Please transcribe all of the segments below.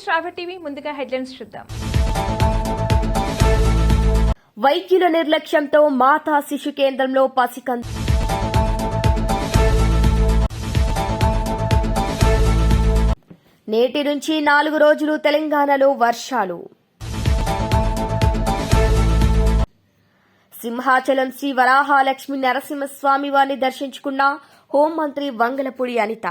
శ్రావ్య TV ముందుగా headlines చూద్దాం. వైద్యుల నిర్లక్ష్యంతో మాతా శిశు కేంద్రంలో పసికందు. నేటి నుంచి 4 రోజులు తెలంగాణలో వర్షాలు. సింహాచలం శ్రీ వరాహలక్ష్మి నరసింహస్వామి వారిని దర్శించుకున్న హోంమంత్రి వంగలపూడి అనిత.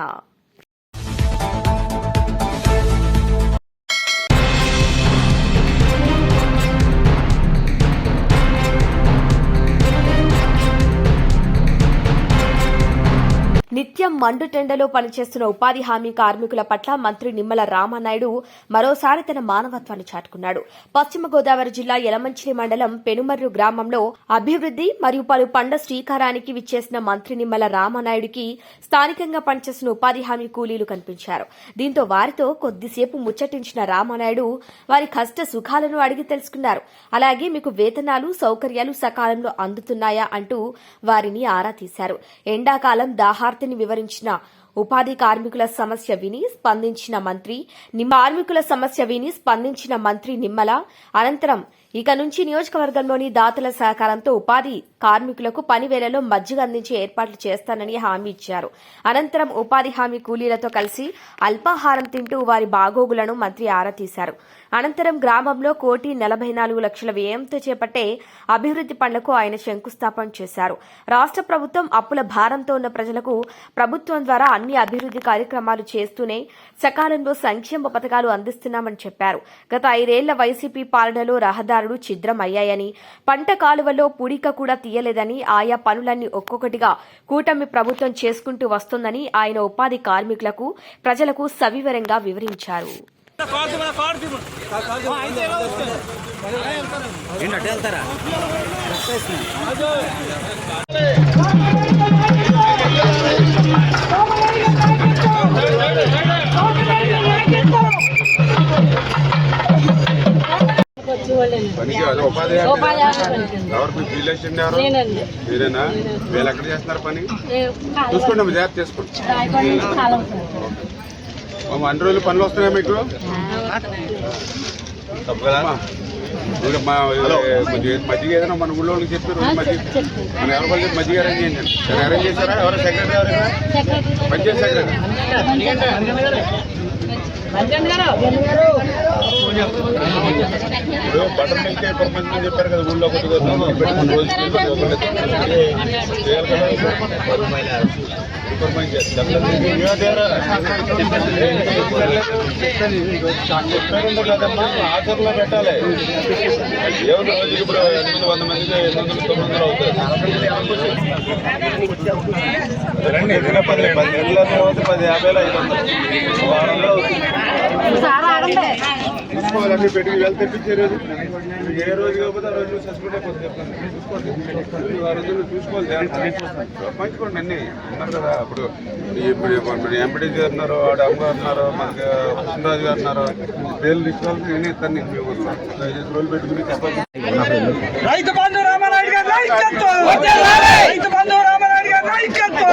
నిత్యం మండుటెండలో పనిచేస్తున్న ఉపాధి హామీ కార్మికుల పట్ల మంత్రి నిమ్మల రామానాయుడు మరోసారి తన మానవత్వాన్ని చాటుకున్నాడు. పశ్చిమ గోదావరి జిల్లా యలమంచిలి మండలం పెనుమర్రు గ్రామంలో అభివృద్ది మరియు పలు పండ్ల శ్రీకారానికి విచ్చేసిన మంత్రి నిమ్మల రామానాయుడికి స్థానికంగా పనిచేస్తున్న ఉపాధి హామీ కూలీలు కనిపించారు. దీంతో వారితో కొద్దిసేపు ముచ్చటించిన రామానాయుడు వారి కష్ట సుఖాలను అడిగి తెలుసుకున్నారు. అలాగే మీకు వేతనాలు సౌకర్యాలు సకాలంలో అందుతున్నాయా అంటూ వారిని ఆరా తీశారు. ఎండాకాలం దాహార్తిని వివరించిన ఉపాధి కార్మికుల సమస్య విని స్పందించిన మంత్రి నిమ్మల అనంతరం ఇక నుంచి నియోజకవర్గంలోని దాతల సహకారంతో ఉపాధి కార్మికులకు పని వేళలో మజ్జిగ అందించే ఏర్పాట్లు చేస్తానని హామీ ఇచ్చారు. అనంతరం ఉపాధి హామీ కూలీలతో కలిసి అల్పాహారం తింటూ వారి బాగోగులను మంత్రి ఆరా తీశారు. అనంతరం గ్రామంలో 1,44,00,000 వ్యయంతో చేపట్టే అభివృద్ది పనులకు ఆయన శంకుస్థాపన చేశారు. రాష్ట్ర ప్రభుత్వం అప్పుల భారంతో ఉన్న ప్రజలకు ప్రభుత్వం ద్వారా అన్ని అభివృద్ది కార్యక్రమాలు చేస్తూనే సకాలంలో సంక్షేమ పథకాలు అందిస్తున్నామని చెప్పారు. గత 5 ఏళ్ల వైసీపీ పాలనలో రహదారులు ఛిద్రం అయ్యాయని, పంట కాలువలో పూడిక కూడా తీయలేదని, ఆయా పనులన్నీ ఒక్కొక్కటిగా కూటమి ప్రభుత్వం చేసుకుంటూ వస్తోందని ఆయన ఉపాధి కార్మికులకు ప్రజలకు సవివరంగా వివరించారు. పనికి అదే ఉపాధి ఎవరు రిలేషన్ ఎవరు మీరేనా? వీళ్ళు ఎక్కడ చేస్తున్నారు పని? చూసుకోండి అమ్మ, జాగ్రత్త చేసుకోండి. అన్ని రోజులు పనులు వస్తున్నాయా మీకు? తప్పు కదా. మజ్జిగ ఏదైనా మన ఊళ్ళో వాళ్ళకి చెప్పి రోజు మజ్జిగ మన ఎవరి వాళ్ళు మజ్జిగ అరేంజ్ చేయండి. సరే అరేంజ్ చేశారా? ఎవరు సెక్రటరీ? ఎవరైనా పంచాయతీ సెక్రటరీ? ఇప్పుడు బటర్ మిల్క్ పర్మంది చెప్పారు కదా ఊళ్ళో కొద్దిగా కదమ్మా, ఆచరణలో పెట్టాలి. ఏమన్నా రోజుకి ఇప్పుడు 800 మందికి 800-900 అవుతుంది. రండి, 10 నెలల తర్వాత 10,50 500 వారంలో చూసుకోవాలన్నీ పెట్టి వెళ్తే తెప్పించే రోజు ఏ రోజు కాకపోతే ఆ రోజు సస్పెండ్ అయిపోతుంది. చెప్పండి, చూసుకోండి. ఆ రోజులు చూసుకోవాలి, పంచుకోండి. అన్నీ ఉన్నారు కదా. ఇప్పుడు ఎంపీడీ గారు ఉన్నారు, ఆడ అమ్మ గారు ఉన్నారు, మనకి కృష్ణరాజు గారు ఉన్నారు. పేర్లు తీసుకోవాలి. నేనే ఇస్తాను నీకు మీ ఊళ్ళో 5 రోజులు పెట్టుకుని చెప్పాలి. రైతు బంధు రామానాయుడు గారు నాయకత్వం, రైతు బంధు రామానాయుడు గారు నాయకత్వం,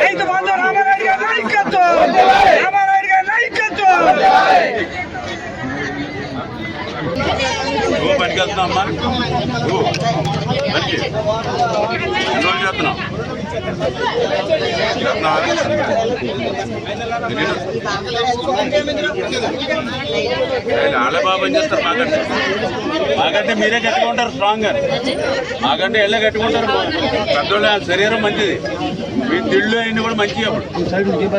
రైతు బంధు రామానాయుడు గారు నాయకత్వం, రామానాయుడు గారు నాయకత్వం. నువ్వు పనికి వెళ్తున్నావు అమ్మా? నువ్వు మంచి ఎన్ని రోజులు చేస్తున్నావు? వాళ్ళే బాగా పని చేస్తారు. మాకంటే మీరే కట్టుకుంటారు స్ట్రాంగ్ గా. మాకంటే ఎళ్ళే కట్టుకుంటారు. పెద్దోళ్ళ శరీరం మంచిది. మీ తిళ్ళు అయినా కూడా మంచిగా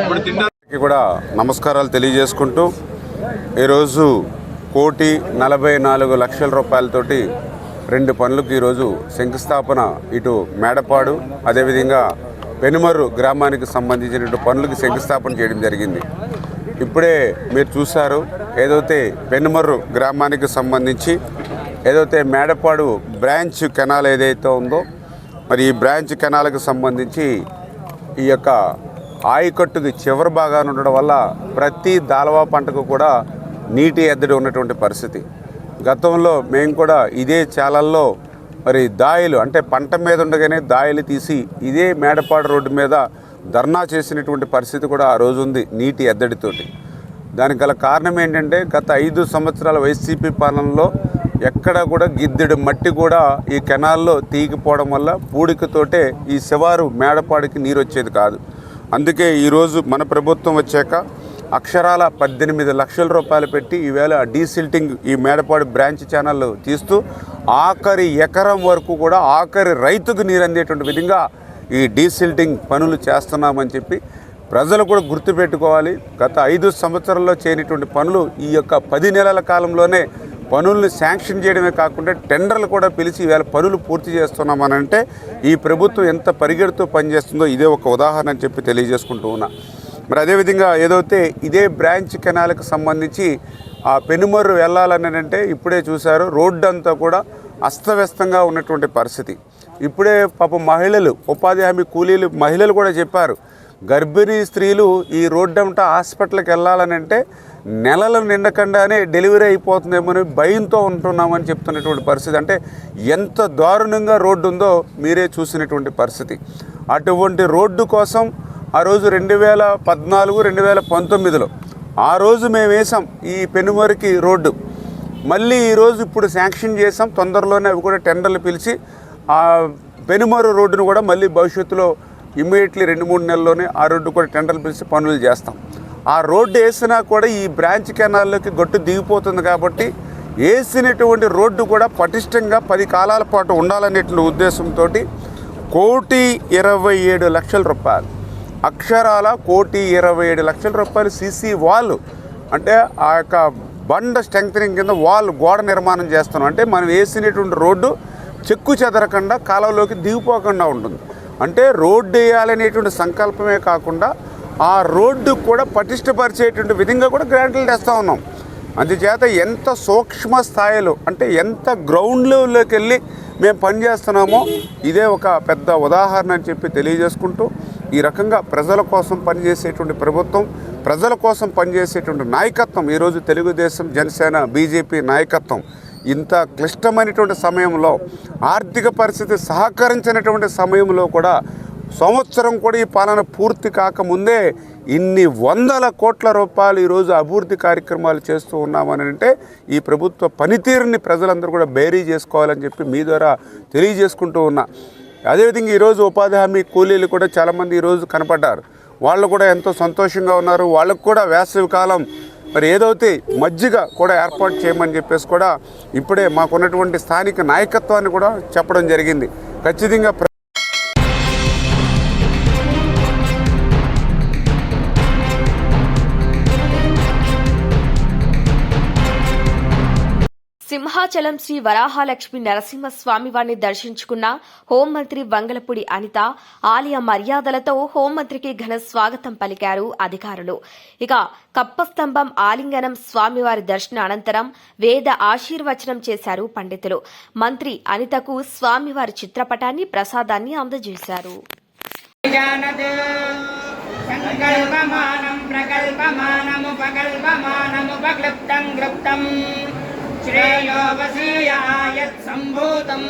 ఇప్పుడు తినడానికి కూడా నమస్కారాలు తెలియజేసుకుంటూ ఈరోజు 1,44,00,000 రూపాయలతోటి 2 పనులకు ఈరోజు శంకుస్థాపన ఇటు మేడపాడు అదేవిధంగా పెనుమర్రు గ్రామానికి సంబంధించిన పనులకు శంకుస్థాపన చేయడం జరిగింది. ఇప్పుడే మీరు చూశారు, ఏదైతే పెనుమర్రు గ్రామానికి సంబంధించి ఏదైతే మేడపాడు బ్రాంచ్ కెనాల్ ఏదైతే ఉందో, మరి ఈ బ్రాంచ్ కెనాల్కి సంబంధించి ఈ యొక్క ఆయకట్టుకి చివరి భాగాన ఉండడం వల్ల ప్రతి దాల్వా పంటకు కూడా నీటి ఎద్దడి ఉన్నటువంటి పరిస్థితి. గతంలో మేము కూడా ఇదే చాలల్లో మరి దాయిలు అంటే పంట మీద ఉండగానే దాయిలు తీసి ఇదే మేడపాడు రోడ్డు మీద ధర్నా చేసినటువంటి పరిస్థితి కూడా ఆ రోజు ఉంది నీటి ఎద్దడితోటి. దానికి గల కారణం ఏంటంటే గత 5 సంవత్సరాల వైసీపీ పాలనలో ఎక్కడ కూడా గిద్దెడు మట్టి కూడా ఈ కెనాల్లో తీగిపోవడం వల్ల పూడికతోటే ఈ శివారు మేడపాడికి నీరు వచ్చేది కాదు. అందుకే ఈరోజు మన ప్రభుత్వం వచ్చాక అక్షరాల 18 లక్షల రూపాయలు పెట్టి ఈవేళ డీసిల్టింగ్ ఈ మేడపాడు బ్రాంచ్ ఛానల్ తీస్తూ ఆఖరి ఎకరం వరకు కూడా ఆఖరి రైతుకు నీరు అందేటువంటి విధంగా ఈ డీసిల్టింగ్ పనులు చేస్తున్నామని చెప్పి ప్రజలు కూడా గుర్తుపెట్టుకోవాలి. గత 5 సంవత్సరాల్లో చేయనటువంటి పనులు ఈ యొక్క 10 నెలల కాలంలోనే పనులను శాంక్షన్ చేయడమే కాకుండా టెండర్లు కూడా పిలిచి ఈవేళ పనులు పూర్తి చేస్తున్నామనంటే ఈ ప్రభుత్వం ఎంత పరిగెడుతూ పనిచేస్తుందో ఇదే ఒక ఉదాహరణ అని చెప్పి తెలియజేసుకుంటూ ఉన్నా. మరి అదేవిధంగా ఏదైతే ఇదే బ్రాంచ్ కెనాల్కి సంబంధించి ఆ పెనుమర్రు వెళ్ళాలని అంటే ఇప్పుడే చూశారు, రోడ్డు అంతా కూడా అస్తవ్యస్తంగా ఉన్నటువంటి పరిస్థితి. ఇప్పుడే పాపం మహిళలు, ఉపాధి హామీ కూలీలు మహిళలు కూడా చెప్పారు, గర్భిణీ స్త్రీలు ఈ రోడ్డు అంతా హాస్పిటల్కి వెళ్ళాలని అంటే నెలలు నిండకుండానే డెలివరీ అయిపోతుందేమో భయంతో ఉంటున్నామని చెప్తున్నటువంటి పరిస్థితి. అంటే ఎంత దారుణంగా రోడ్డు ఉందో మీరే చూసినటువంటి పరిస్థితి. అటువంటి రోడ్డు కోసం ఆ రోజు 2014, 2019లో ఆ రోజు మేము వేసాం ఈ పెనుమరికి రోడ్డు. మళ్ళీ ఈరోజు ఇప్పుడు శాంక్షన్ చేసాం, తొందరలోనే అవి కూడా టెండర్లు పిలిచి ఆ పెనుమరు రోడ్డును కూడా మళ్ళీ భవిష్యత్తులో ఇమ్మీడియట్లీ 2-3 నెలల్లోనే ఆ రోడ్డు కూడా టెండర్లు పిలిచి పనులు చేస్తాం. ఆ రోడ్డు వేసినా కూడా ఈ బ్రాంచ్ కెనాల్లోకి గట్టు దిగిపోతుంది కాబట్టి వేసినటువంటి రోడ్డు కూడా పటిష్టంగా 10 కాలాల పాటు ఉండాలనేటువంటి ఉద్దేశంతో 1,27,00,000 రూపాయలు, అక్షరాల 1,27,00,000 రూపాయలు సీసీ వాల్, అంటే ఆ యొక్క బండ స్ట్రెంగ్తనింగ్ కింద వాల్ గోడ నిర్మాణం చేస్తున్నాం. అంటే మనం వేసినటువంటి రోడ్డు చెక్కు చెదరకుండా కాలంలోకి దిగిపోకుండా ఉంటుంది. అంటే రోడ్డు వేయాలనేటువంటి సంకల్పమే కాకుండా ఆ రోడ్డు కూడా పటిష్టపరిచేటువంటి విధంగా కూడా గ్రాంట్లు తెస్తూ ఉన్నాం. అందుచేత ఎంత సూక్ష్మ స్థాయిలో అంటే ఎంత గ్రౌండ్ లెవెల్లోకి వెళ్ళి మేము పనిచేస్తున్నామో ఇదే ఒక పెద్ద ఉదాహరణ అని చెప్పి తెలియజేసుకుంటూ, ఈ రకంగా ప్రజల కోసం పనిచేసేటువంటి ప్రభుత్వం, ప్రజల కోసం పనిచేసేటువంటి నాయకత్వం ఈరోజు తెలుగుదేశం, జనసేన, బీజేపీ నాయకత్వం ఇంత క్లిష్టమైనటువంటి సమయంలో, ఆర్థిక పరిస్థితి సహకరించినటువంటి సమయంలో కూడా సంవత్సరం కూడా ఈ పాలన పూర్తి కాకముందే ఇన్ని 100 కోట్ల రూపాయలు ఈరోజు అభివృద్ధి కార్యక్రమాలు చేస్తూ ఉన్నామని అంటే ఈ ప్రభుత్వ పనితీరుని ప్రజలందరూ కూడా బేరీ చేసుకోవాలని చెప్పి మీ ద్వారా తెలియజేసుకుంటూ ఉన్నా. అదేవిధంగా ఈరోజు ఉపాధి హామీ కూలీలు కూడా చాలామంది ఈరోజు కనపడ్డారు. వాళ్ళు కూడా ఎంతో సంతోషంగా ఉన్నారు. వాళ్ళకు కూడా వేసవి కాలం మరి ఏదైతే మజ్జిగ కూడా ఏర్పాటు చేయమని చెప్పేసి కూడా ఇప్పుడే మాకున్నటువంటి స్థానిక నాయకత్వాన్ని కూడా చెప్పడం జరిగింది. ఖచ్చితంగా సింహాచలం శ్రీ వరాహలక్ష్మి నరసింహస్వామి వారిని దర్శించుకున్న హోంమంత్రి వంగలపూడి అనిత ఆలయ మర్యాదలతో హోంమంత్రికి ఘన స్వాగతం పలికారు అధికారులు. ఇక కప్పస్తంభం ఆలింగనం స్వామివారి దర్శన అనంతరం వేద ఆశీర్వచనం చేశారు పండితులు. మంత్రి అనితకు స్వామివారి చిత్రపటాన్ని, ప్రసాదాన్ని అందజేశారు. శ్రేయో వసీయాయత్ సంభూతం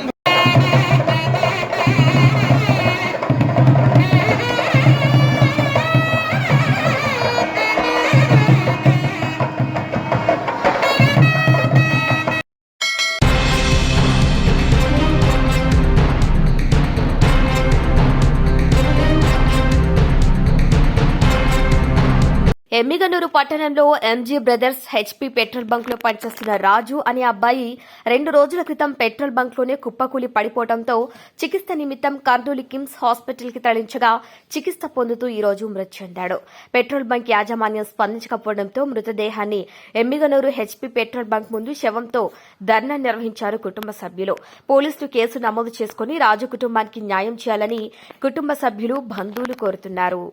ఎమ్మిగనూరు పట్టణంలో MG brothers HP petrol bunk లో పనిచేస్తున్న రాజు అనే అబ్బాయి 2 రోజుల క్రితం పెట్రోల్ బంక్ లోనే కుప్పకూలి పడిపోవడంతో చికిత్స నిమిత్తం కర్నూలు కిమ్స్ హాస్పిటల్ కి తరలించగా చికిత్స పొందుతూ ఈ రోజు మృతి చెందాడు. పెట్రోల్ బంక్ యాజమాన్యం స్పందించకపోవడంతో మృతదేహాన్ని ఎమ్మిగనూరు హెచ్పీ పెట్రోల్ బంక్ ముందు శవంతో ధర్నా నిర్వహించారు కుటుంబ సభ్యులు. పోలీసులు కేసు నమోదు చేసుకుని రాజు కుటుంబానికి న్యాయం చేయాలని కుటుంబ సభ్యులు, బంధువులు కోరుతున్నారు.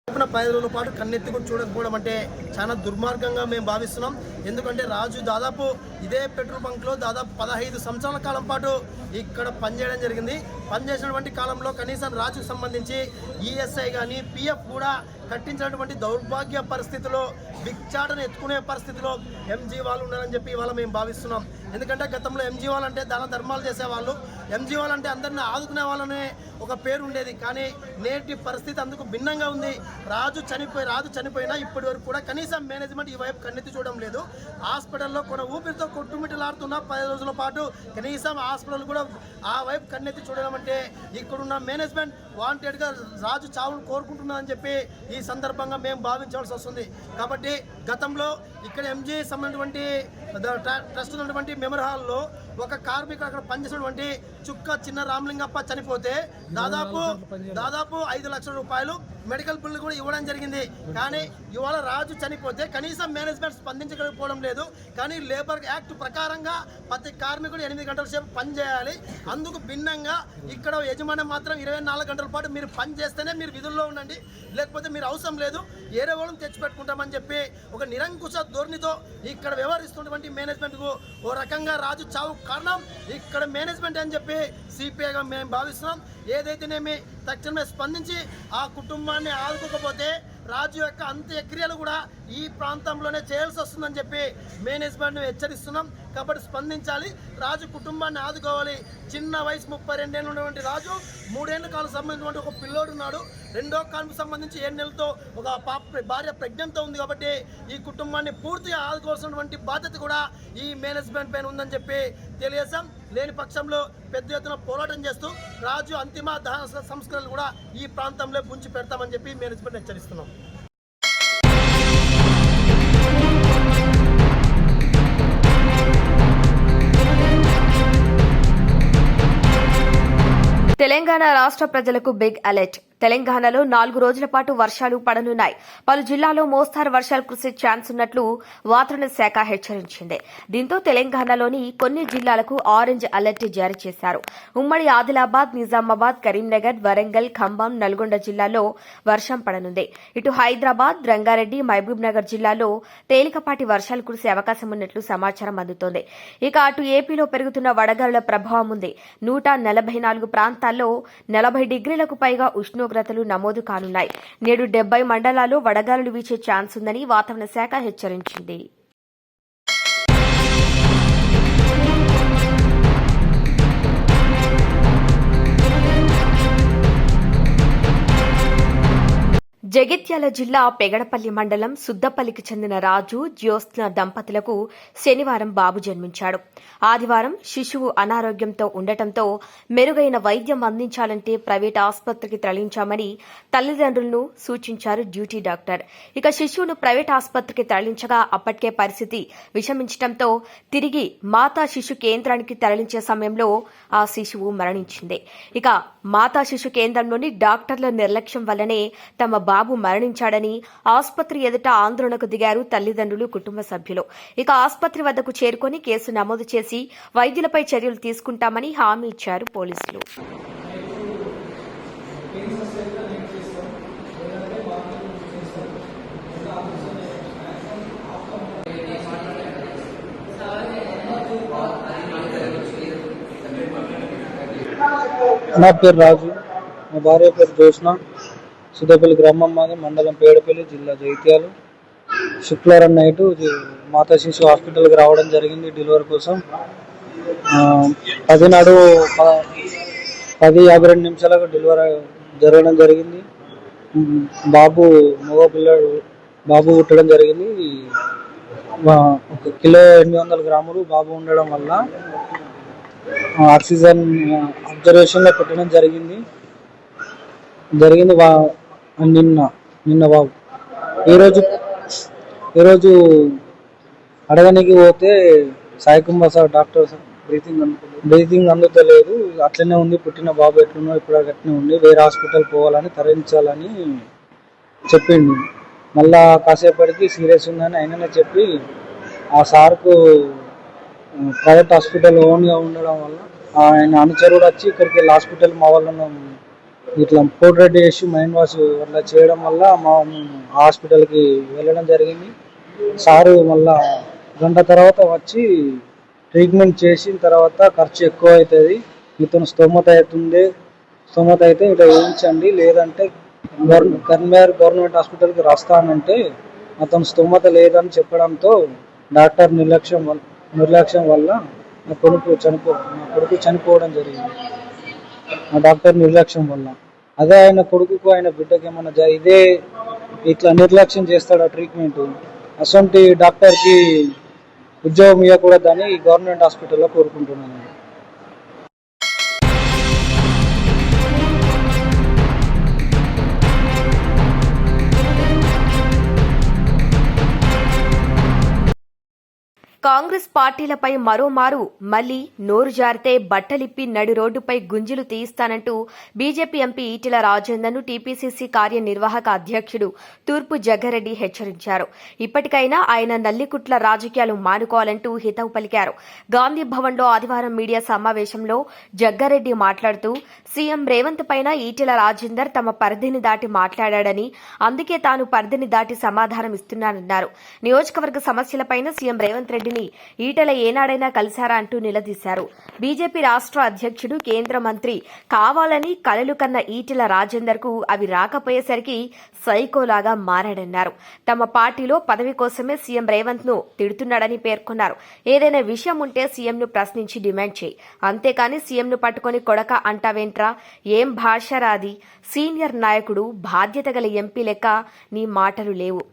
10 రోజుల పాటు కన్నెత్తి కూడా చూడకపోవడం అంటే చాలా దుర్మార్గంగా మేము భావిస్తున్నాం. ఎందుకంటే రాజు దాదాపు ఇదే పెట్రోల్ బంక్లో దాదాపు 15 సంవత్సరాల కాలం పాటు ఇక్కడ పనిచేయడం జరిగింది. పనిచేసినటువంటి కాలంలో కనీసం రాజుకు సంబంధించి ఈఎస్ఐ కానీ పిఎఫ్ కూడా కట్టించినటువంటి దౌర్భాగ్య పరిస్థితిలో బిక్చాటను ఎత్తుకునే పరిస్థితిలో ఎంజీ వాళ్ళు ఉన్నారని చెప్పి ఇవాళ మేము భావిస్తున్నాం. ఎందుకంటే గతంలో ఎంజీ వాళ్ళు అంటే దాన ధర్మాలు చేసేవాళ్ళు, ఎంజీ వాళ్ళు అంటే అందరిని ఆదుకునే వాళ్ళనే ఒక పేరు ఉండేది. కానీ నేటి పరిస్థితి అందుకు భిన్నంగా ఉంది. రాజు చనిపోయినా ఇప్పటి వరకు కూడా కనీసం మేనేజ్మెంట్ ఈ వైపు కన్నెత్తి చూడడం లేదు. హాస్పిటల్లో కొన ఊపిరితో కొట్టుమిట్టలాడుతున్న 10 రోజుల పాటు కనీసం హాస్పిటల్ కూడా ఆ వైపు కన్నెత్తి చూడడం అంటే ఇక్కడున్న మేనేజ్మెంట్ వాంటెడ్గా రాజు చావును కోరుకుంటున్నదని చెప్పి ఈ సందర్భంగా మేము భావించాల్సి వస్తుంది. కాబట్టి గతంలో ఇక్కడ ఎంజీ సంబంధించినటువంటి ట్రస్ట్ ఉన్నటువంటి మెమరీ హాల్లో ఒక కార్మికుడు అక్కడ పనిచేసినటువంటి చుక్క చిన్న రామలింగప్ప చనిపోతే దాదాపు 5 లక్షల రూపాయలు మెడికల్ బిల్లు కూడా ఇవ్వడం జరిగింది. కానీ ఇవాళ రాజు చనిపోతే కనీసం మేనేజ్మెంట్ స్పందించకపోవడం లేదు. కానీ లేబర్ యాక్ట్ ప్రకారంగా ప్రతి కార్మికుడు 8 గంటల సేపు పని చేయాలి. అందుకు భిన్నంగా ఇక్కడ యజమాని మాత్రం 24 గంటల పాటు మీరు పని చేస్తేనే మీరు విధుల్లో ఉండండి, లేకపోతే మీరు అవసరం లేదు, ఏరే వాళ్ళని తెచ్చిపెట్టుకుంటామని చెప్పి ఒక నిరంకుశ ధోరణితో ఇక్కడ వ్యవహరిస్తున్నటువంటి మేనేజ్మెంట్కు ఓ రకంగా రాజు చావు కారణం ఇక్కడ మేనేజ్మెంట్ అని చెప్పి సిపిఐగా మేము భావిస్తున్నాం. ఏదైతేనేమి తక్షణమే స్పందించి ఆ కుటుంబాన్ని ఆదుకోకపోతే రాజు యొక్క అంత్యక్రియలు కూడా ఈ ప్రాంతంలోనే చేయాల్సి వస్తుందని చెప్పి మేనేజ్మెంట్ను హెచ్చరిస్తున్నాం. కాబట్టి స్పందించాలి, రాజు కుటుంబాన్ని ఆదుకోవాలి. చిన్న వయసు 32 ఏళ్ళు ఉన్నటువంటి రాజు 3 ఏళ్ల కాలం సంబంధించినటువంటి ఒక పిల్లోడు ఉన్నాడు. రెండో కాలంకు సంబంధించి 7 నెలలతో ఒక భార్య ప్రెగ్నెంట్తో ఉంది. కాబట్టి ఈ కుటుంబాన్ని పూర్తిగా ఆదుకోవాల్సినటువంటి బాధ్యత కూడా ఈ మేనేజ్మెంట్ పైన ఉందని చెప్పి తెలియజేశాం. లేని పక్షంలో పెద్ద ఎత్తున పోరాటం చేస్తూ రాజు అంతిమ దహన సంస్కరణలు కూడా ఈ ప్రాంతంలో పుంచి పెడతామని చెప్పి మేనేజ్మెంట్ హెచ్చరిస్తున్నాం. తెలంగాణ రాష్ట్ర ప్రజలకు బిగ్ అలర్ట్. తెలంగాణలో 4 రోజుల పాటు వర్షాలు పడనున్నాయి. పలు జిల్లాల్లో మోస్తారు వర్షాలు కురిసే ఛాన్స్ ఉన్నట్లు వాతావరణ శాఖ హెచ్చరించింది. దీంతో తెలంగాణలోని కొన్ని జిల్లాలకు ఆరెంజ్ అలర్ట్ జారీ చేశారు. ఉమ్మడి ఆదిలాబాద్, నిజామాబాద్, కరీంనగర్, వరంగల్, ఖమ్మం, నల్గొండ జిల్లాల్లో వర్షం పడనుంది. ఇటు హైదరాబాద్, రంగారెడ్డి, మహబూబ్ నగర్ జిల్లాల్లో తేలికపాటి వర్షాలు కురిసే అవకాశం ఉన్నట్లు సమాచారం అందుతోంది. ఇక అటు ఏపీలో పెరుగుతున్న వడగాలుల ప్రభావం ఉంది. 144 ప్రాంతాల్లో 40 డిగ్రీలకు పైగా ఉష్ణోగ్రతలు నమోదు కానున్నాయి. నేడు 70 మండలాల్లో వడగాలులు వీచే ఛాన్స్ ఉందని వాతావరణ శాఖ హెచ్చరించింది. జగిత్యాల జిల్లా పెగడపల్లి మండలం సుద్దపల్లికి చెందిన రాజు, జ్యోత్స్న దంపతులకు శనివారం బాబు జన్మించాడు. ఆదివారం శిశువు అనారోగ్యంతో ఉండటంతో మెరుగైన వైద్యం అందించాలంటే ప్రైవేట్ ఆసుపత్రికి తరలించామని తల్లిదండ్రులను సూచించారు డ్యూటీ డాక్టర్. ఇక శిశువును ప్రైవేట్ ఆసుపత్రికి తరలించగా అప్పటికే పరిస్థితి విషమించడంతో తిరిగి మాతా శిశు కేంద్రానికి తరలించే సమయంలో ఆ శిశువు మరణించింది. ఇక మాతా శిశు కేంద్రంలోని డాక్టర్ల నిర్లక్ష్యం వల్లనే తమ బాబు మరణించాడని ఆసుపత్రి ఎదుట ఆందోళనకు దిగారు తల్లిదండ్రులు, కుటుంబ సభ్యులు. ఇక ఆసుపత్రి వద్దకు చేరుకుని కేసు నమోదు చేసి వైద్యులపై చర్యలు తీసుకుంటామని హామీ ఇచ్చారు పోలీసులు. నా పేరు రాజు, మా భార్య పేరు జ్యోత్స్న. సుద్దపల్లి గ్రామం మాది, మండలం పేడపల్లి, జిల్లా జగిత్యాల. శుక్రవారం నైటు మాతా శిశు హాస్పిటల్కి రావడం జరిగింది డెలివరీ కోసం. 10:52 డెలివరీ జరగడం జరిగింది. మగ పిల్లడు బాబు పుట్టడం జరిగింది. 1 కిలో 800 గ్రాములు బాబు ఉండడం వల్ల ఆక్సిజన్ అబ్జర్వేషన్లో పెట్టడం జరిగింది. నిన్న బాబు ఈరోజు అడగనికి పోతే సాయికుంభ సార్ డాక్టర్ బ్రీతింగ్ అందుతలేదు, అట్లనే ఉంది, పుట్టిన బాబు ఎట్లున్నా ఇప్పుడు అట్లనే ఉంది, వేరే హాస్పిటల్ పోవాలని తరలించాలని చెప్పిండు. మళ్ళా కాసేపటికి సీరియస్ ఉందని ఆయననే చెప్పి ఆ సార్కు ప్రైవేట్ హాస్పిటల్ ఓన్గా ఉండడం వల్ల ఆయన అనుచరుడు వచ్చి ఇక్కడికి వెళ్ళి హాస్పిటల్ మా వాళ్ళను ఇట్లా పౌడర్ చేసి మైండ్ వాష్ అట్లా చేయడం వల్ల హాస్పిటల్కి వెళ్ళడం జరిగింది. సారు మళ్ళా 1 గంట తర్వాత వచ్చి ట్రీట్మెంట్ చేసిన తర్వాత ఖర్చు ఎక్కువ అవుతుంది, ఇతను స్తోమత అయితే ఇట్లా వేయించండి, లేదంటే కరీంనగర్ గవర్నమెంట్ హాస్పిటల్కి రాస్తానంటే అతను స్తోమత లేదని చెప్పడంతో డాక్టర్ నిర్లక్ష్యం వల్ల నా కొడుకు చనిపోవడం జరిగింది. ఆ డాక్టర్ నిర్లక్ష్యం వల్ల. అదే ఆయన కొడుకుకు ఆయన బిడ్డకి ఏమన్నా ఇదే ఇట్లా నిర్లక్ష్యం చేస్తాడా ట్రీట్మెంట్, అసొంటి డాక్టర్కి ఉద్యోగం ఇవ్వకూడదని గవర్నమెంట్ హాస్పిటల్లో కోరుకుంటున్నాను. కాంగ్రెస్ పార్టీలపై మరోమారు మళ్లీ నోరు జారితే బట్టలిప్పి నడి రోడ్డుపై గుంజులు తీయిస్తానంటూ బీజేపీ ఎంపీ ఈటెల రాజేందర్ను టీపీసీసీ కార్యనిర్వాహక అధ్యక్షుడు తూర్పు జగ్గారెడ్డి హెచ్చరించారు. ఇప్పటికైనా ఆయన నల్లికుట్ల రాజకీయాలు మానుకోవాలంటూ హితవు పలికారు. గాంధీ భవన్లో ఆదివారం మీడియా సమావేశంలో జగ్గారెడ్డి మాట్లాడుతూ సీఎం రేవంత్ పైన ఈటెల రాజేందర్ తమ పరిధిని దాటి మాట్లాడాడని, అందుకే తాను పరిధిని దాటి సమాధానం ఇస్తున్నానన్నారు. నియోజకవర్గ సమస్యలపైన సీఎం రేవంత్ రెడ్డిని ఈటెల ఏనాడైనా కలిశారా అంటూ నిలదీశారు. బీజేపీ రాష్ట్ర అధ్యక్షుడు, కేంద్ర మంత్రి కావాలని కలలు కన్న ఈటెల రాజేందర్ కు అవి రాకపోయేసరికి సైకోలాగా మారాడన్నారు. తమ పార్టీలో పదవి కోసమే సీఎం రేవంత్ ను తిడుతున్నాడని పేర్కొన్నారు. ఏదైనా విషయం ఉంటే సీఎంను ప్రశ్నించి డిమాండ్ చేయి, అంతేకాని సీఎంను పట్టుకుని కొడక అంటావేంట్రా, ఏం భాష రాది, సీనియర్ నాయకుడు, బాధ్యత గల ఎంపీ లెక్క నీ మాటలు లేవు.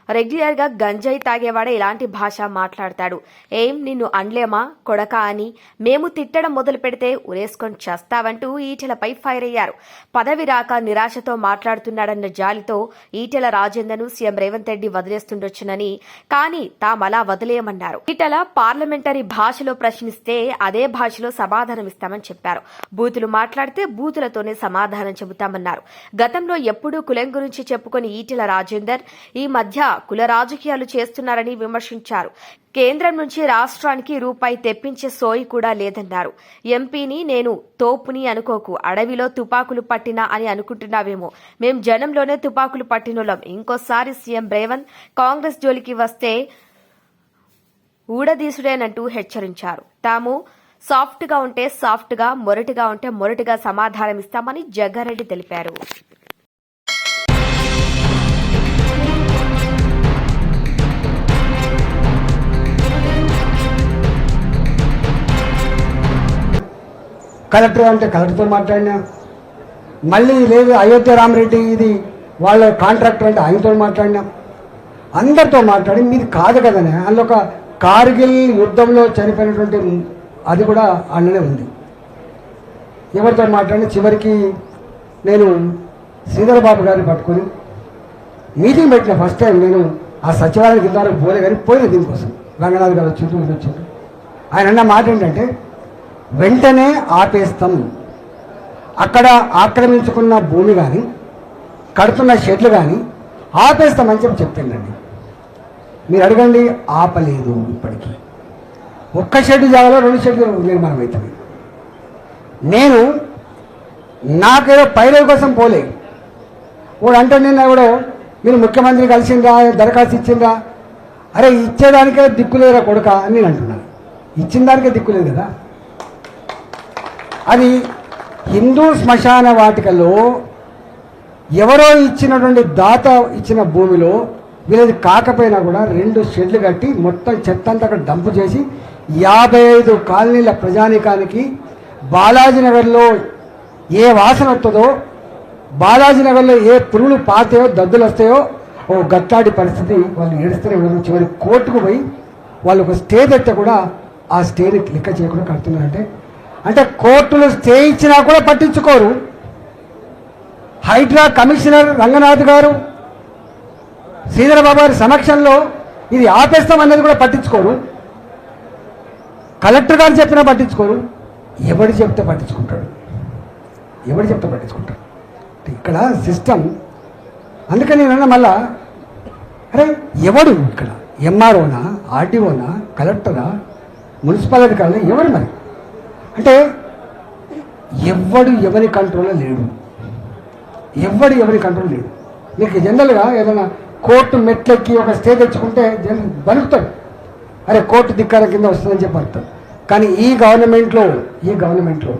రెగ్యులర్ గా గంజాయి తాగేవాడే ఇలాంటి భాష మాట్లాడతాడు, ఏం నిన్ను అండ్లేమా కొడక అని మేము తిట్టడం మొదలు పెడితే ఉరేసుకొని చేస్తావంటూ ఈటెలపై ఫైర్ అయ్యారు. పదవి రాక నిరాశతో మాట్లాడుతున్నాడన్న జాలితో ఈటెల రాజేందర్ను సీఎం రేవంత్ రెడ్డి వదిలేస్తుండొచ్చునని, కానీ తామలా వదిలేయమన్నారు. ఈటెల పార్లమెంటరీ భాషలో ప్రశ్నిస్తే అదే భాషలో సమాధానమిస్తామని చెప్పారు. బూతులు మాట్లాడితే బూతులతోనే సమాధానం చెబుతామన్నారు. గతంలో ఎప్పుడూ కులం గురించి చెప్పుకొని ఈటెల రాజేందర్ ఈ మధ్య కుల రాజకీయాలు చేస్తున్నారని విమర్శించారు. కేంద్రం నుంచి రాష్ట్రానికి రూపాయి తెప్పించే సోయి కూడా లేదన్నారు. ఎంపీని నేను తోపుని అనుకోకు, అడవిలో తుపాకులు పట్టినా అని అనుకుంటున్నావేమో, మేం జనంలోనే తుపాకులు పట్టినోళ్ళం. ఇంకోసారి సీఎం రేవంత్ కాంగ్రెస్ జోలికి వస్తే ఊడదీసుడేనంటూ హెచ్చరించారు. తాము సాఫ్ట్గా ఉంటే సాఫ్ట్గా, మొరటిగా ఉంటే మొరటిగా సమాధానమిస్తామని జగ్గారెడ్డి తెలిపారు. కలెక్టర్ అంటే కలెక్టర్తో మాట్లాడినా, మళ్ళీ లేదు అయోధ్య రామరెడ్డి ఇది వాళ్ళ కాంట్రాక్టర్ అంటే ఆయనతో మాట్లాడినా, అందరితో మాట్లాడి మీది కాదు కదనే. అందులో ఒక కార్గిల్ యుద్ధంలో చనిపోయినటువంటి అది కూడా అందులోనే ఉంది. ఎవరితో మాట్లాడినా చివరికి నేను శ్రీధర్ బాబు గారిని పట్టుకొని మీటింగ్ పెట్టిన ఫస్ట్ టైం. నేను ఆ సచివాలయానికి ఇంతవరకు పోలే, కానీ పోయిన దీనికోసం రంగనాథ్ గారు వచ్చిండు. ఆయన అన్న మాట ఏంటంటే వెంటనే ఆపేస్తాం, అక్కడ ఆక్రమించుకున్న భూమి కానీ కడుతున్న షెడ్లు కానీ ఆపేస్తామని చెప్పిందండి. మీరు అడగండి, ఆపలేదు. ఇప్పటికీ ఒక్క షెడ్ జాగాలో 2 షెడ్లు నిర్మాణం అవుతుంది. నేను నాకేదో పైరవి కోసం పోలే. వాడు అంటే నిన్న ఎవడో మీరు ముఖ్యమంత్రి కలిసిందా, దరఖాస్తు ఇచ్చిందా, అరే ఇచ్చేదానికే దిక్కులేరా కొడుక అని నేను అంటున్నాను. ఇచ్చిన దానికే దిక్కులేదు కదా. అది హిందూ శ్మశాన వాటికలో ఎవరో ఇచ్చినటువంటి దాత ఇచ్చిన భూమిలో వీళ్ళది కాకపోయినా కూడా 2 షెడ్లు కట్టి మొత్తం చెత్త అంతా అక్కడ డంపు చేసి 55 కాలనీల ప్రజానికానికి బాలాజీనగర్లో ఏ వాసన వస్తుందో, బాలాజీనగర్లో ఏ పురుగులు పాతాయో, దద్దులు వస్తాయో ఓ గట్లాడి పరిస్థితి. వాళ్ళు ఏడుస్తూనే ఉన్నారు. చివరి కోర్టుకు పోయి వాళ్ళు ఒక స్టే తెస్తే కూడా ఆ స్టేని లెక్క చేయకుండా కడుతున్నారంటే, అంటే కోర్టులు స్టే ఇచ్చినా కూడా పట్టించుకోరు. హైడ్రా కమిషనర్ రంగనాథ్ గారు శ్రీధరబాబు గారి సమక్షంలో ఇది ఆపేస్తామన్నది కూడా పట్టించుకోరు. కలెక్టర్ గారు చెప్పినా పట్టించుకోరు. ఎవడు చెప్తే పట్టించుకుంటాడు, ఎవడు చెప్తే పట్టించుకుంటాడు. ఇక్కడ సిస్టమ్. అందుకని నేను మళ్ళా అరే ఎవడు ఇక్కడ ఎంఆర్ఓనా, ఆర్డీఓనా, కలెక్టరా, మున్సిపాలిటీ కాదు ఎవడు మరి అంటే ఎవరి కంట్రోల్లో లేడు. ఎవరి కంట్రోల్ లేడు. మీకు జనరల్గా ఏదైనా కోర్టు మెట్లెక్కి ఒక స్టే తెచ్చుకుంటే బలుకుతాడు, అరే కోర్టు ధిక్కార కింద వస్తుందని చెప్పి అర్థం. కానీ ఈ గవర్నమెంట్లో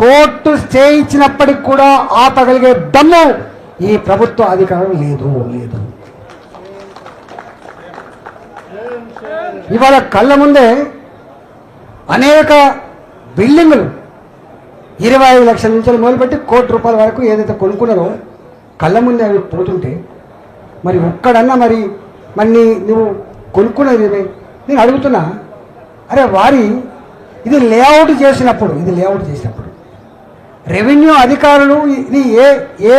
కోర్టు స్టే ఇచ్చినప్పటికి కూడా ఆపగలిగే దమ్ము ఈ ప్రభుత్వ అధికారం లేదు. ఇవాళ కళ్ళ ముందే అనేక బిల్డింగులు 25 లక్షల నుంచి మొదలుపెట్టి ₹1 కోటి వరకు ఏదైతే కొనుక్కున్నారో కళ్ళ ముందే అవి పోతుంటే మరి ఒక్కడన్నా మరి నువ్వు కొనుక్కున్నది నేను అడుగుతున్నా, అరే ఇది లేఅవుట్ చేసినప్పుడు రెవెన్యూ అధికారులు ఇది ఏ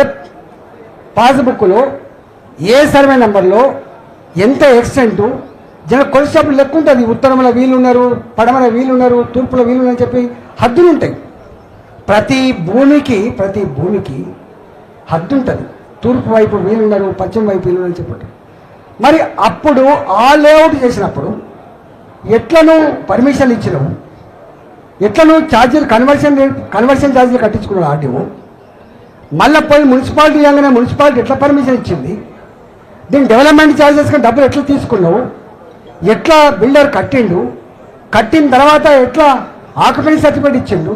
పాస్బుక్లో ఏ సర్వే నెంబర్లో ఎంత ఎక్స్టెంటు కొలిసేటప్పుడు లెక్క ఉంటుంది. ఉత్తరముల వీళ్ళున్నారు, పడమర వీళ్ళున్నారు, తూర్పుల వీళ్ళున్నారు అని చెప్పి హద్దులు ఉంటాయి. ప్రతి భూమికి హద్దు ఉంటుంది. తూర్పు వైపు వీళ్ళున్నారు, పశ్చిమ వైపు వీళ్ళున్నారు అని చెప్పి. మరి అప్పుడు ఆ లేఅవుట్ చేసినప్పుడు ఎట్లా నువ్వు పర్మిషన్ ఇచ్చినావు, ఎట్లా నువ్వు ఛార్జీలు కన్వర్షన్ ఛార్జీలు కట్టించుకున్నావు ఆర్డీఓ, మళ్ళీ పోయి మున్సిపాలిటీ ఇవ్వగానే మున్సిపాలిటీ ఎట్లా పర్మిషన్ ఇచ్చింది, దీని డెవలప్మెంట్ ఛార్జెస్కి డబ్బులు ఎట్లా తీసుకున్నావు, ఎట్లా బిల్డర్ కట్టిన తర్వాత ఎట్లా ఆక్యుపెన్సీ సర్టిఫికేట్ ఇచ్చిండు,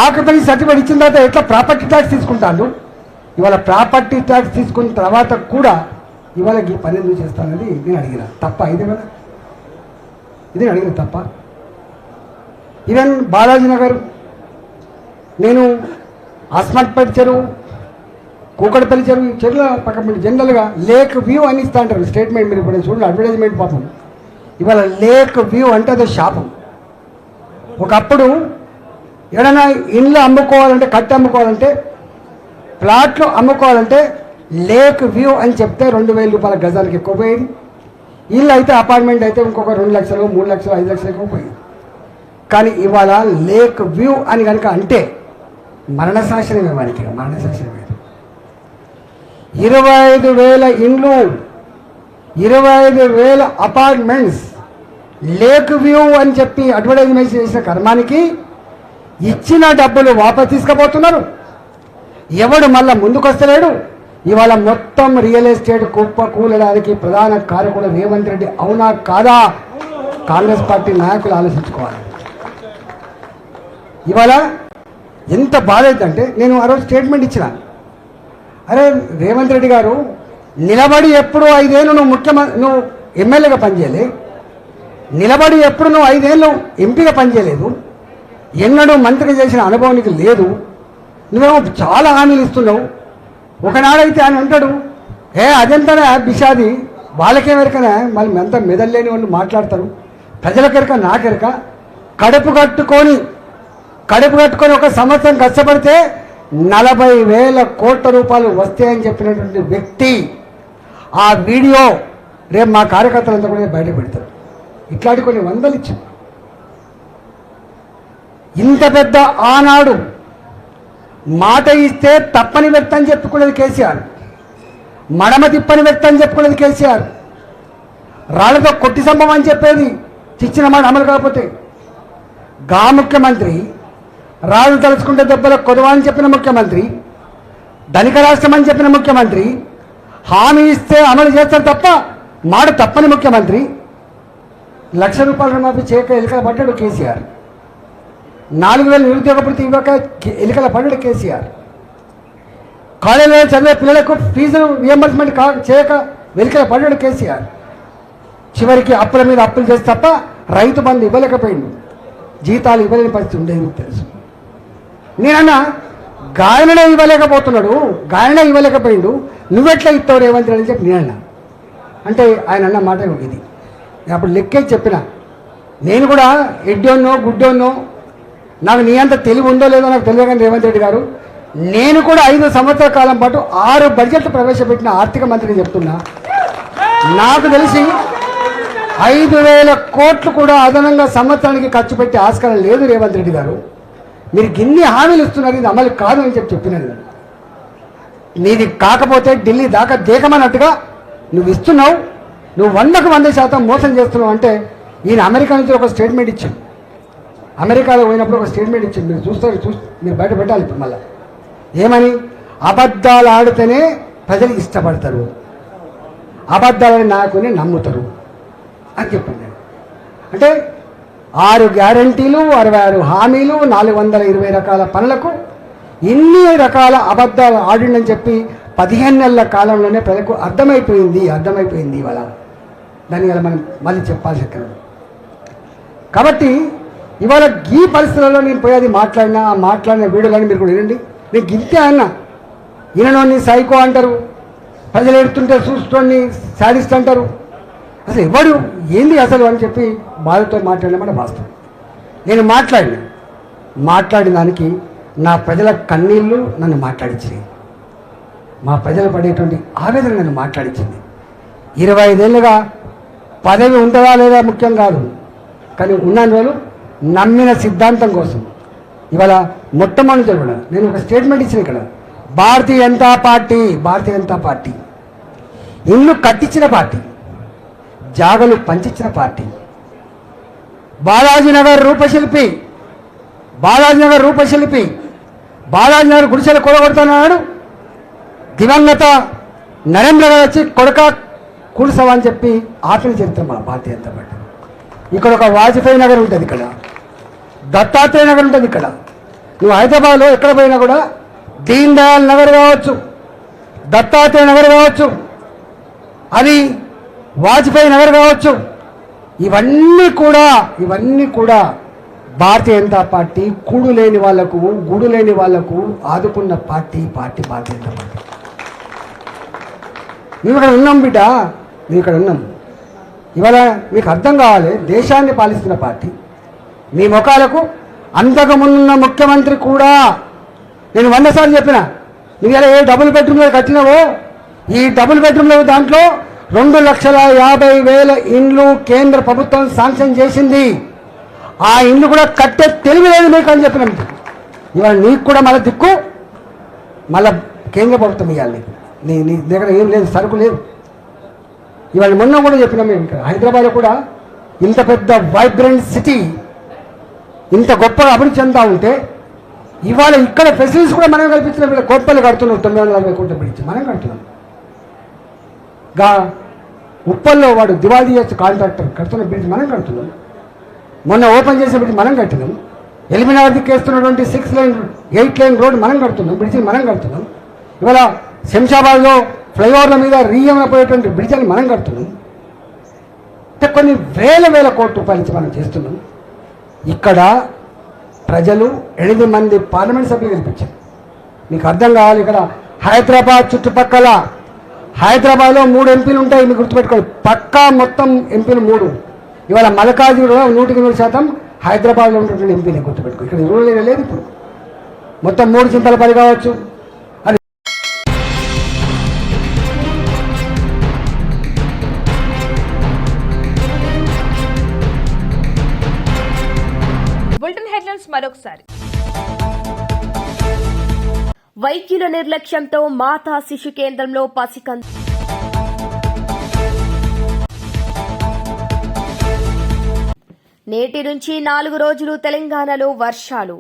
ఆక్యుపెన్సీ సర్టిఫికేట్ ఇచ్చిన తర్వాత ఎట్లా ప్రాపర్టీ ట్యాక్స్ తీసుకుంటాడు. ఇవాళ ప్రాపర్టీ ట్యాక్స్ తీసుకున్న తర్వాత కూడా ఇవాళ ఈ పని ఎందుకు చేస్తానని నేను అడిగిన తప్ప ఇది కదా, ఇది అడిగిన తప్ప. ఈవెన్ బాలాజీ నగర్, నేను అస్మత్పేట చెరువు, కూకట్పల్లి చెరువు, చెరువుల పక్కన జనరల్గా లేక్ వ్యూ అని ఇస్తా అంటారు స్టేట్మెంట్. మీరు ఇప్పుడు చూడండి అడ్వర్టైజ్మెంట్ పాపం. ఇవాళ లేక్ వ్యూ అంటే అదే శాపం. ఒకప్పుడు ఏదైనా ఇండ్లు అమ్ముకోవాలంటే, కట్టి అమ్ముకోవాలంటే, ప్లాట్లు అమ్ముకోవాలంటే లేక్ వ్యూ అని చెప్తే ₹2,000 గజానికి ఎక్కువ పోయేది. ఇల్లు అయితే అపార్ట్మెంట్ అయితే ఇంకొక 2 లక్షలు, 3 లక్షలు, 5 లక్షలు ఎక్కువ పోయేది. కానీ ఇవాళ లేక్ వ్యూ అని కనుక అంటే మరణశాసనమే, మనకి మరణశాసనమే. 25,000 ఇండ్లు, 25,000 అపార్ట్మెంట్స్ లేక్ వ్యూ అని చెప్పి అడ్వర్టైజ్మెంట్ చేసిన కర్మానికి ఇచ్చిన డబ్బులు వాపస్ తీసుకుపోతున్నారు. ఎవడు మళ్ళా ముందుకు వస్తలేడు. ఇవాళ మొత్తం రియల్ ఎస్టేట్ కూలడానికి ప్రధాన కారకుడు రేవంత్ రెడ్డి. అవునా కాదా? కాంగ్రెస్ పార్టీ నాయకులు ఆలోచించుకోవాలి. ఇవాళ ఎంత బాధ అవుతుందంటే, నేను ఆ రోజు స్టేట్మెంట్ ఇచ్చిన, అరే రేవంత్ రెడ్డి గారు నిలబడి ఎప్పుడు 5 ఏళ్ళు నువ్వు ఎమ్మెల్యేగా పనిచేయలే, నిలబడి ఎప్పుడు నువ్వు 5 ఏళ్ళు ఎంపీగా పనిచేయలేదు, ఎన్నడూ మంత్రిగా చేసిన అనుభవం నీకు లేదు, నువ్వేమో చాలా హామీలు ఇస్తున్నావు. ఒకనాడైతే ఆయన అంటాడు, అదెంతనే బిషాది, వాళ్ళకేమెరకనే, మళ్ళీ ఎంత మెదల్లేని వాళ్ళు మాట్లాడతారు, ప్రజలకెరక నాకెరక, కడుపు కట్టుకొని 1 సంవత్సరం కష్టపడితే 40,000 కోట్ల రూపాయలు వస్తాయని చెప్పినటువంటి వ్యక్తి ఆ వీడియో రేపు మా కార్యకర్తలంతా కూడా బయట పెడతారు. ఇట్లాంటి కొన్ని వందలు ఇచ్చాం. ఇంత పెద్ద ఆనాడు మాట ఇస్తే తప్పని వ్యక్తి అని చెప్పుకునేది కేసీఆర్, మడమ తిప్పని వ్యక్తి అని చెప్పుకునేది కేసీఆర్, రాళ్లతో కొట్టి సంభవం అని చెప్పేది, ఇచ్చిన మాట అమలు కాకపోతే. ముఖ్యమంత్రి రాళ్ళు తలుచుకుంటే దెబ్బల కొదవా అని చెప్పిన ముఖ్యమంత్రి, ధనిక రాష్ట్రం అని చెప్పిన ముఖ్యమంత్రి, హామీ ఇస్తే అమలు చేస్తారు తప్ప మాట తప్పని ముఖ్యమంత్రి, ₹1,00,000 రుణమాఫీ చేయక ఎలుకల పడ్డాడు కేసీఆర్, 4,000 నిరుద్యోగ భృతి ఇవ్వక ఎలుకల పడ్డాడు కేసీఆర్, కాలేజీలో చదివే పిల్లలకు ఫీజు రియంబర్స్మెంట్ చేయక వెలుకల పడ్డాడు కేసీఆర్, చివరికి అప్పుల మీద అప్పులు చేసి తప్ప రైతు బంధు ఇవ్వలేకపోయింది, జీతాలు ఇవ్వలేని పరిస్థితి ఉండేది తెలుసు. నేనన్నా గాయననే ఇవ్వలేకపోయిండు, నువ్వెట్లా ఇస్తావు రేవంత్ రెడ్డి అని చెప్పి నేనన్నా. అంటే ఆయన అన్న మాట ఇది. నేను అప్పుడు లెక్కేసి చెప్పిన, నేను కూడా ఎడ్డోన్నో గుడ్డోన్నో, నాకు నీ అంత తెలివి ఉందో లేదో నాకు తెలియదు, కానీ రేవంత్ రెడ్డి గారు నేను కూడా 5 సంవత్సరాల కాలం పాటు 6 బడ్జెట్లు ప్రవేశపెట్టిన ఆర్థిక మంత్రిని చెప్తున్నా. నాకు తెలిసి 5,000 కోట్లు కూడా అదనంగా సంవత్సరానికి ఖర్చు పెట్టే ఆస్కారం లేదు రేవంత్ రెడ్డి గారు. మీరు గిన్ని హామీలు ఇస్తున్నారు, ఇది అమలు కాదు అని చెప్పినాను. నీది కాకపోతే ఢిల్లీ దాకా దేకమన్నట్టుగా నువ్వు ఇస్తున్నావు, నువ్వు 100% మోసం చేస్తున్నావు అంటే ఈయన అమెరికా నుంచి ఒక స్టేట్మెంట్ ఇచ్చాడు. అమెరికాలో పోయినప్పుడు ఒక స్టేట్మెంట్ ఇచ్చింది, మీరు మీరు బయట పెట్టాలి ఇప్పుడు మళ్ళీ. ఏమని? అబద్ధాలు ఆడితేనే ప్రజలు ఇష్టపడతారు, అబద్ధాలని నాయకుని నమ్ముతారు అని చెప్పింది. అంటే 6 గ్యారంటీలు, 66 హామీలు, 420 రకాల పనులకు ఇన్ని రకాల అబద్ధాలు ఆడిండని చెప్పి 15 నెలల కాలంలోనే ప్రజలకు అర్థమైపోయింది ఇవాళ. దాన్ని ఇలా మనం మళ్ళీ చెప్పాల్సి ఎక్కదు. కాబట్టి ఇవాళ ఈ పరిస్థితులలో నేను పోయేది మాట్లాడిన వీడియోలని మీరు కూడా వినండి. నేను గింతే అన్నా, ఈయనని సైకో అంటారు, ప్రజలు ఎడుతుంటే చూస్తోని సాడిస్ట్ అంటారు. అసలు ఎవడు ఏంది అసలు అని చెప్పి బాధతో మాట్లాడలేమని వాస్తవం. నేను మాట్లాడిన దానికి నా ప్రజల కన్నీళ్ళు నన్ను మాట్లాడించింది, మా ప్రజలు పడేటువంటి ఆవేదన నన్ను మాట్లాడించింది. 25 ఏళ్ళుగా పదవి ఉంటుందా లేదా ముఖ్యం కాదు, కానీ ఉన్న రోజులు నమ్మిన సిద్ధాంతం కోసం ఇవాళ మొట్టమొదటి కూడా నేను ఒక స్టేట్మెంట్ ఇచ్చిన ఇక్కడ. భారతీయ జనతా పార్టీ ఇల్లు కట్టించిన పార్టీ, జాగలు పంచిచ్చిన పార్టీ. బాలాజీనగర్ రూపశిల్పి బాలాజీనగర్ గుడిసెలు కూడగొడుతున్నాడు. దివంగత నరేంద్ర గారు వచ్చి కొడక కూడుసవా అని చెప్పి ఆపిన చరిత్ర మా భారతీయ జనతా పార్టీ. ఇక్కడ ఒక వాజ్పేయి నగర్ ఉంటుంది, ఇక్కడ దత్తాత్రేయ నగర్ ఉంటుంది. ఇక్కడ నువ్వు హైదరాబాద్లో ఎక్కడ పోయినా కూడా దీన్ దయాళ్ నగర్ కావచ్చు, దత్తాత్రేయ నగర్ కావచ్చు, అది వాజ్పేయి నగర్ కావచ్చు, ఇవన్నీ కూడా భారతీయ జనతా పార్టీ కూడు లేని వాళ్లకు గుడు లేని వాళ్లకు ఆదుకున్న పార్టీ భారతీయ జనతా పార్టీ. మేము ఇక్కడ ఉన్నాం బిడ్డ, మేము ఇక్కడ ఉన్నాం. ఇవాళ మీకు అర్థం కావాలి, దేశాన్ని పాలిస్తున్న పార్టీ. మీ ముఖాలకు అంతకుమున్న ముఖ్యమంత్రి కూడా నేను 100 సార్లు చెప్పిన, నువ్వు ఇలా ఏ డబుల్ బెడ్రూమ్లో కట్టినావో ఈ డబుల్ బెడ్రూమ్లో దాంట్లో 2,50,000 ఇండ్లు కేంద్ర ప్రభుత్వం శాంక్షన్ చేసింది. ఆ ఇండ్లు కూడా కట్టే తెలివి లేదు మీకు అని చెప్పిన. ఇవాళ నీకు కూడా మళ్ళీ దిక్కు మళ్ళీ కేంద్ర ప్రభుత్వం ఇవ్వాలి. నీ దగ్గర ఏం లేదు, సరుకు లేదు. ఇవాళ మొన్న కూడా చెప్పినాం మేము, ఇక్కడ హైదరాబాద్లో కూడా ఇంత పెద్ద వైబ్రెంట్ సిటీ, ఇంత గొప్పగా అభివృద్ధి చెందుతూ ఉంటే ఇవాళ ఇక్కడ ఫెసిలిటీస్ కూడా మనం కల్పించిన. వీళ్ళ కోట్పల్లి కడుతున్నాం, 940 కోట్ల బిడ్చి మనం కడుతున్నాం. ఉప్పల్లో వాడు దివాళీ చేస్తే కాంట్రాక్టర్ కడుతున్న బ్రిడ్జ్ మనం కడుతున్నాం. మొన్న ఓపెన్ చేసిన బ్రిడ్జ్ మనం కట్టినాం. ఎలిమినార్కి వేస్తున్నటువంటి 6 లేన్ 8 లేన్ రోడ్ మనం కడుతున్నాం, బ్రిడ్జ్ మనం కడుతున్నాం. ఇవాళ శంషాబాద్లో ఫ్లైఓవర్ల మీద పోయేటువంటి బ్రిడ్జ్ని మనం కడుతున్నాం. అంటే కొన్ని వేల కోట్ల రూపాయల నుంచి మనం చేస్తున్నాం. ఇక్కడ ప్రజలు 8 మంది పార్లమెంట్ సభ్యులు గెలిపించారు. మీకు అర్థం కావాలి, ఇక్కడ హైదరాబాద్ చుట్టుపక్కల హైదరాబాద్లో 3 ఎంపీలు ఉంటాయి, మీకు గుర్తుపెట్టుకోవాలి. పక్కా మొత్తం ఎంపీలు 3. ఇవాళ మల్కాజ్గిరిలో 100% హైదరాబాద్లో ఉన్నటువంటి ఎంపీని గుర్తుపెట్టుకో. ఇక్కడ రూరల్ ఏరియా లేదు. ఇప్పుడు మొత్తం 3 చింతలపల్లి కావచ్చు. అది బులెటిన్ హెడ్లైన్స్ మరొకసారి. వైద్యుల నిర్లక్ష్యంతో మాతా శిశు కేంద్రంలో పసికందు. నేటి నుంచి 4 రోజులు తెలంగాణలో వర్షాలు.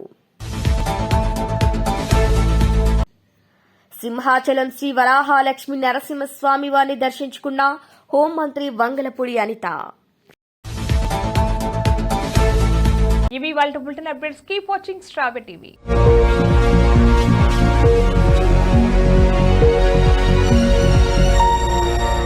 సింహాచలం శ్రీ వరాహలక్ష్మి నరసింహస్వామి వారిని దర్శించుకున్న హోంమంత్రి వంగలపూడి అనిత. ఇవి వాళ్ళ బులెటిన్ అప్డేట్స్. కీప్ వాచింగ్ స్ట్రాబె టీవీ.